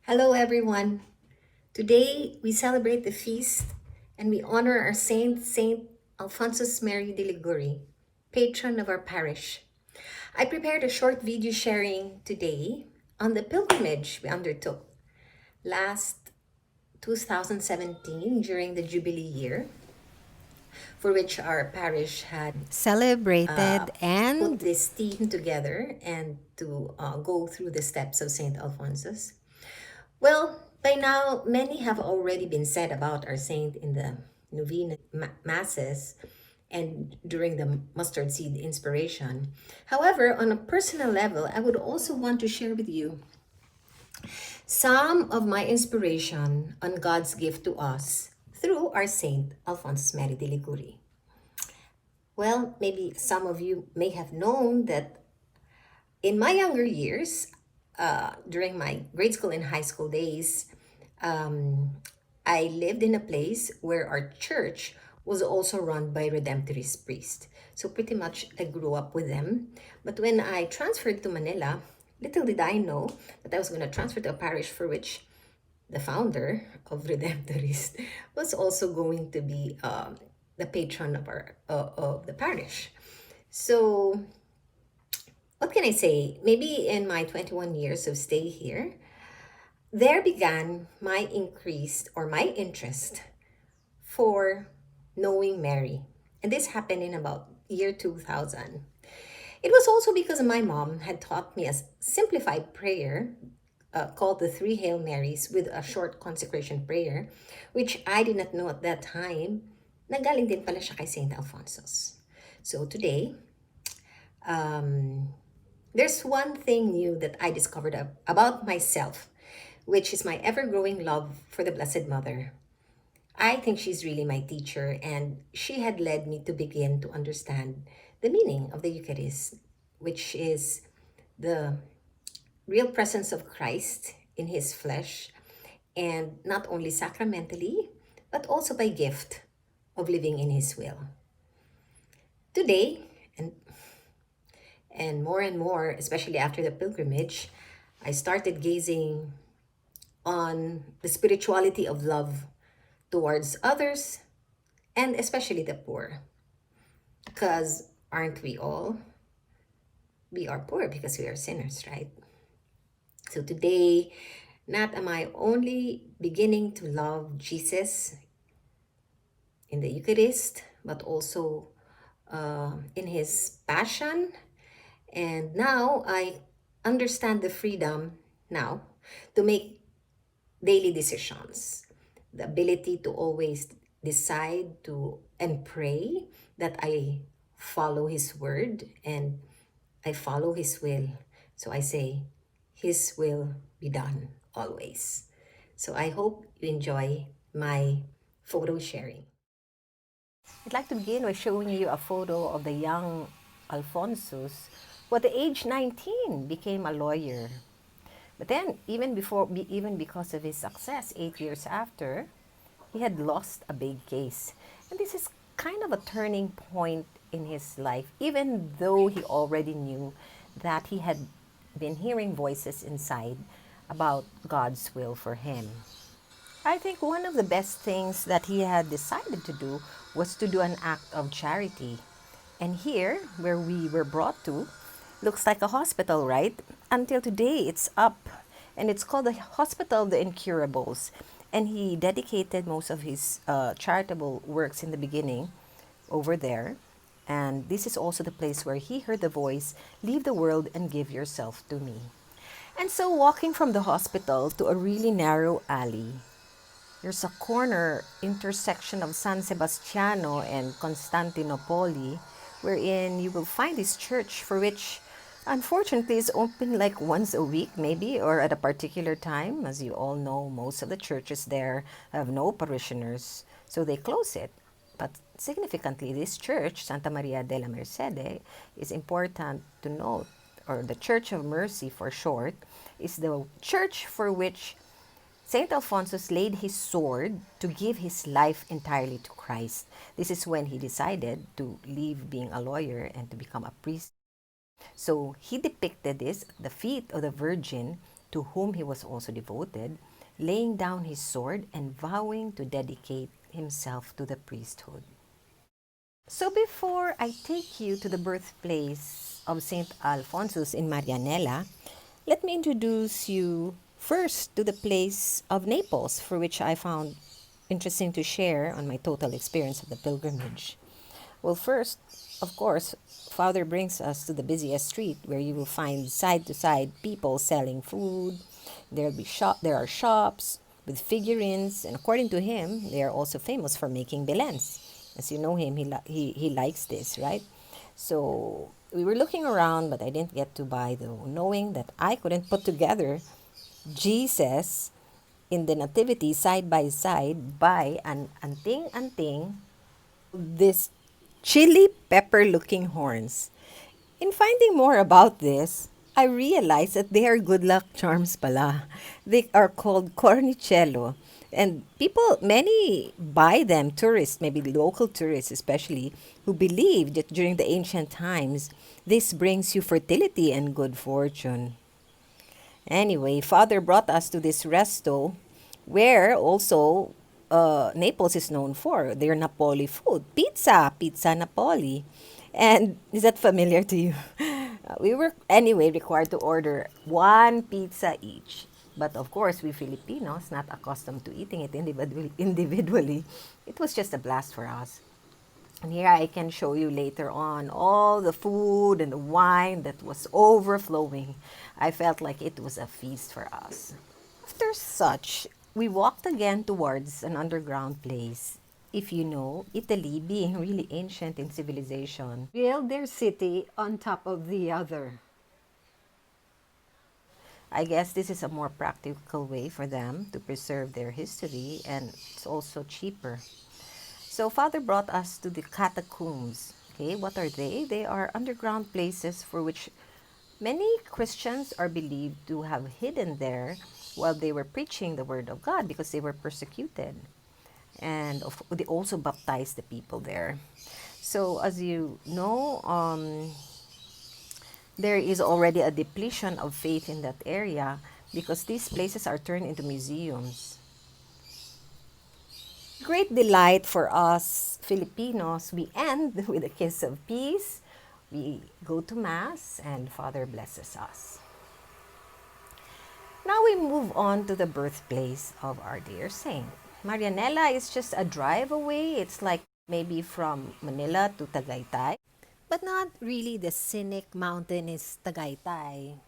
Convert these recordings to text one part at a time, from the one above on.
Hello, everyone. Today we celebrate the feast and we honor our saint, Saint Alphonsus Mary de Liguri, patron of our parish. I prepared a short video sharing today on the pilgrimage we undertook last 2017 during the Jubilee year, for which our parish had Celebrated put and this team together and to go through the steps of Saint Alphonsus. Well, by now, many have already been said about our saint in the novena masses and during the mustard seed inspiration. However, on a personal level, I would also want to share with you some of my inspiration on God's gift to us through our saint, Alphonsus Mary de Liguri. Well, maybe some of you may have known that in my younger years, during my grade school and high school days, um, I lived in a place where our church was also run by Redemptorist priest. So pretty much I grew up with them. But when I transferred to Manila, little did I know that I was going to transfer to a parish for which the founder of Redemptorist was also going to be the patron of our of the parish. So what can I say? Maybe in my 21 years of stay here, there began my increased or my interest for knowing Mary. And this happened in about year 2000. It was also because my mom had taught me a simplified prayer called the Three Hail Marys with a short consecration prayer, which I did not know at that time. Nagaling din pala siya kay St. Alphonsus. So today, there's one thing new that I discovered about myself, which is my ever growing love for the Blessed Mother. I think she's really my teacher, and she had led me to begin to understand the meaning of the Eucharist, which is the real presence of Christ in his flesh, and not only sacramentally, but also by gift of living in his will. Today, and more, especially after the pilgrimage, I started gazing on the spirituality of love towards others and especially the poor. Because aren't we all? We are poor because we are sinners, right? So today, not am I only beginning to love Jesus in the Eucharist, but also in his passion. And now I understand the freedom now to make daily decisions, the ability to always decide to and pray that I follow his word and I follow his will. So I say, his will be done always. So I hope you enjoy my photo sharing. I'd like to begin by showing you a photo of the young Alphonsus, who at the age 19 became a lawyer. But then, even because of his success 8 years after, he had lost a big case. And this is kind of a turning point in his life, even though he already knew that he had been hearing voices inside about God's will for him. I think one of the best things that he had decided to do was to do an act of charity. And here, where we were brought to, looks like a hospital, right? Until today, it's up. And it's called the Hospital of the Incurables. And he dedicated most of his charitable works in the beginning over there. And this is also the place where he heard the voice, "Leave the world and give yourself to me." And so, walking from the hospital to a really narrow alley, there's a corner intersection of San Sebastiano and Constantinopoli, wherein you will find this church for which unfortunately is open like once a week maybe or at a particular time. As you all know, most of the churches there have no parishioners, so they close it. But significantly, this church, Santa Maria de la Mercede, is important to note, or the Church of Mercy for short, is the church for which Saint Alphonsus laid his sword to give his life entirely to Christ. This is when he decided to leave being a lawyer and to become a priest. So he depicted this at the feet of the Virgin to whom he was also devoted, laying down his sword and vowing to dedicate himself to the priesthood. So before I take you to the birthplace of Saint Alphonsus in Marianella, let me introduce you first to the place of Naples, for which I found interesting to share on my total experience of the pilgrimage. Well, first, of course, Father brings us to the busiest street where you will find side to side people selling food. There are shops with figurines, and according to him, they are also famous for making belens. As you know him, he likes this, right? So we were looking around, but I didn't get to buy though, knowing that I couldn't put together Jesus in the nativity side by side by an anting this chili pepper looking horns. In finding more about this, I realized that they are good luck charms pala. They are called cornicello. And many buy them, tourists, maybe local tourists especially, who believe that during the ancient times, this brings you fertility and good fortune. Anyway, Father brought us to this resto where also Naples is known for their Napoli food. Pizza Napoli. And is that familiar to you? We were anyway required to order one pizza each. But of course, we Filipinos, not accustomed to eating it individually, it was just a blast for us. And here I can show you later on all the food and the wine that was overflowing. I felt like it was a feast for us. After such, we walked again towards an underground place. If you know, Italy, being really ancient in civilization, built their city on top of the other. I guess this is a more practical way for them to preserve their history, and it's also cheaper. So Father brought us to the catacombs. Okay, what are they? They are underground places for which many Christians are believed to have hidden there while they were preaching the word of God because they were persecuted. And they also baptized the people there. So as you know, there is already a depletion of faith in that area because these places are turned into museums. Great delight for us Filipinos, we end with a kiss of peace. We go to Mass and Father blesses us. Now we move on to the birthplace of our dear saint. Marianella is just a drive away. It's like maybe from Manila to Tagaytay, but not really the scenic mountainous Tagaytay,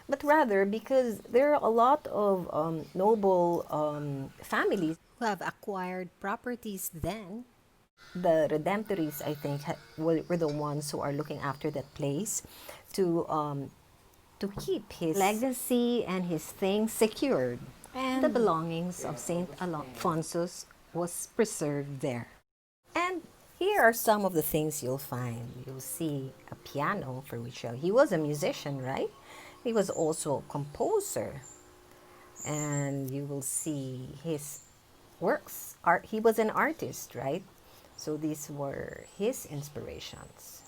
but rather because there are a lot of noble families who have acquired properties then. The Redemptories, I think, were the ones who are looking after that place to keep his legacy and his things secured. And the belongings of Saint Alphonsus was preserved there. And here are some of the things you'll find. You'll see a piano, for which he was a musician, right? He was also a composer. And you will see his works. He was an artist, right? So these were his inspirations.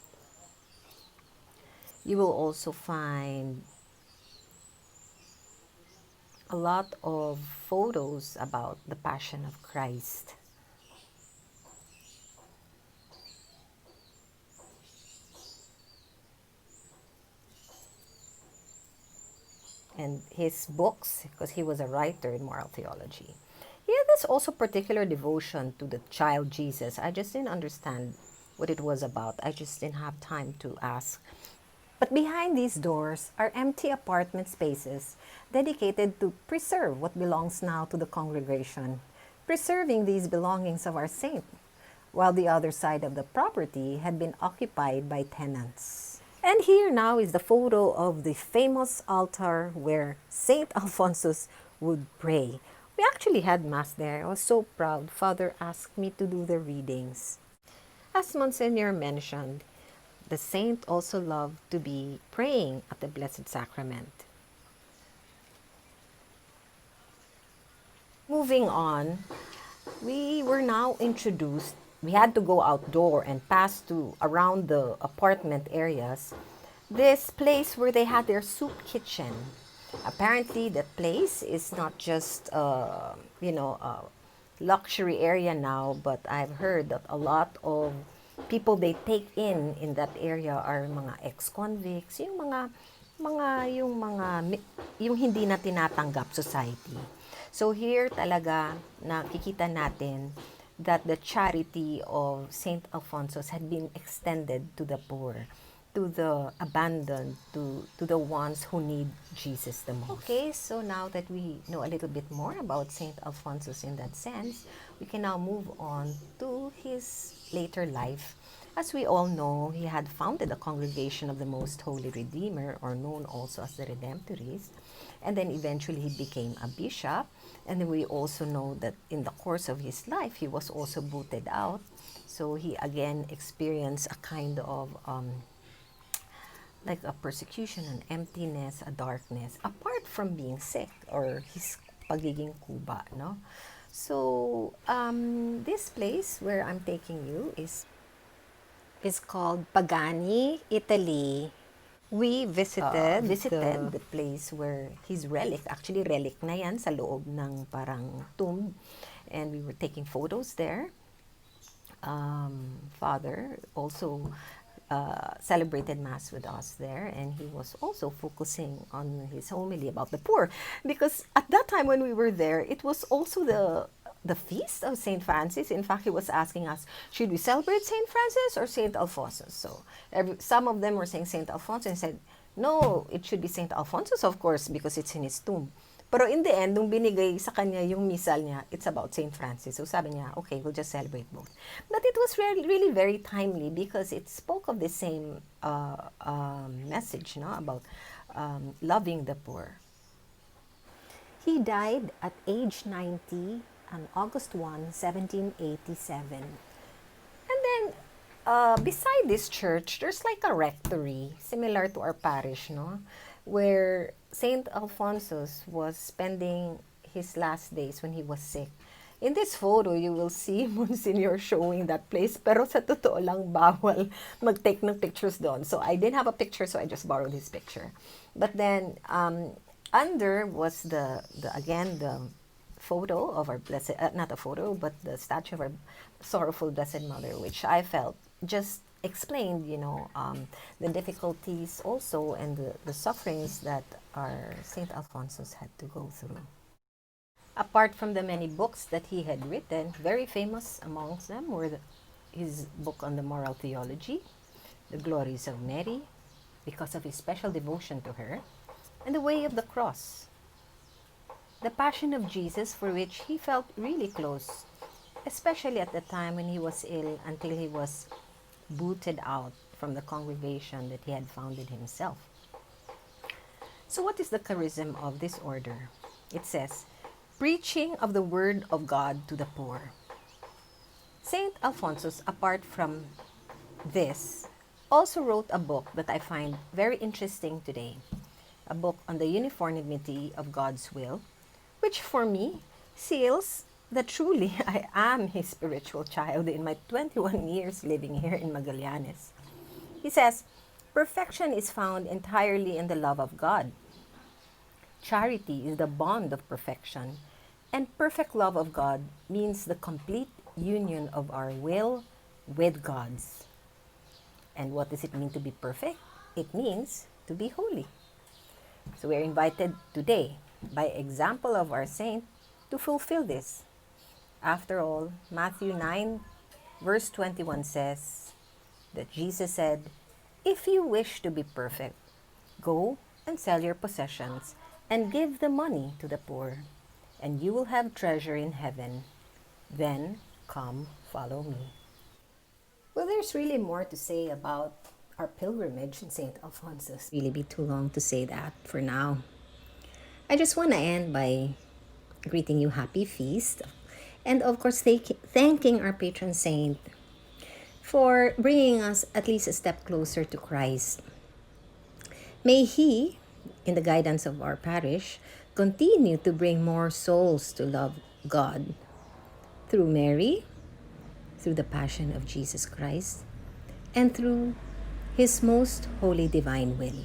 You will also find a lot of photos about the Passion of Christ. And his books, because he was a writer in moral theology. He had this also particular devotion to the child Jesus. I just didn't understand what it was about. I just didn't have time to ask. But behind these doors are empty apartment spaces dedicated to preserve what belongs now to the congregation, preserving these belongings of our saint, while the other side of the property had been occupied by tenants. And here now is the photo of the famous altar where Saint Alphonsus would pray. We actually had Mass there. I was so proud. Father asked me to do the readings. As Monsignor mentioned, the saint also loved to be praying at the Blessed Sacrament. Moving on, we were now introduced. We had to go outdoor and pass around the apartment areas. This place where they had their soup kitchen. Apparently, that place is not just, a luxury area now, but I've heard that a lot of people they take in that area are mga ex-convicts, yung hindi na tinatanggap society. So here talaga nakikita natin that the charity of Saint Alphonsus had been extended to the poor, to the abandoned, to the ones who need Jesus the most. Okay, so now that we know a little bit more about Saint Alphonsus in that sense, we can now move on to his later life. As we all know, he had founded a congregation of the Most Holy Redeemer, or known also as the Redemptorists, and then eventually he became a bishop. And then we also know that in the course of his life, he was also booted out. So he again experienced a kind of like a persecution, an emptiness, a darkness, apart from being sick or his pagiging kuba, no? So this place where I'm taking you is called Pagani, Italy. We visited the place where his relic, actually relic na yan sa loob ng parang tomb, and we were taking photos there. Father also celebrated Mass with us there, and he was also focusing on his homily about the poor, because at that time when we were there, it was also the feast of Saint Francis. In fact, he was asking us, should we celebrate Saint Francis or Saint Alphonsus? So some of them were saying Saint Alphonsus, and said, no, it should be Saint Alphonsus, of course, because it's in his tomb. Pero in the end, nung binigay sa kanya yung misal niya, it's about Saint Francis. So sabi niya, okay, we'll just celebrate both. But it was really very timely because it spoke of the same message, no, about loving the poor. He died at age 90 on August 1, 1787. And then, beside this church, there's like a rectory, similar to our parish, no? Where Saint Alphonsus was spending his last days when he was sick. In this photo, you will see Monsignor showing that place, pero sa totoo lang, bawal mag-take ng pictures doon. So I didn't have a picture, so I just borrowed his picture. But then, under was the photo of our blessed, not a photo, but the statue of our sorrowful Blessed Mother, which I felt just explained, the difficulties also and the sufferings that our Saint Alphonsus had to go through. Apart from the many books that he had written, very famous amongst them were his book on the moral theology, the glories of Mary, because of his special devotion to her, and the way of the cross, the passion of Jesus, for which he felt really close, especially at the time when he was ill until he was booted out from the congregation that he had founded himself. So what is the charism of this order? It says, preaching of the word of God to the poor. Saint Alphonsus, apart from this, also wrote a book that I find very interesting today, a book on the uniformity of God's will, which for me seals that truly I am his spiritual child in my 21 years living here in Magallanes. He says, perfection is found entirely in the love of God. Charity is the bond of perfection, and perfect love of God means the complete union of our will with God's. And what does it mean to be perfect? It means to be holy. So we are invited today, by example of our saint, to fulfill this. After all, Matthew 9, verse 21 says that Jesus said, if you wish to be perfect, go and sell your possessions and give the money to the poor, and you will have treasure in heaven. Then come, follow me. Well, there's really more to say about our pilgrimage in St. Alphonsus. Really be too long to say that for now. I just want to end by greeting you happy feast, and of course thanking our patron saint for bringing us at least a step closer to Christ. May he, in the guidance of our parish, continue to bring more souls to love God through Mary, through the passion of Jesus Christ, and through his most holy divine will.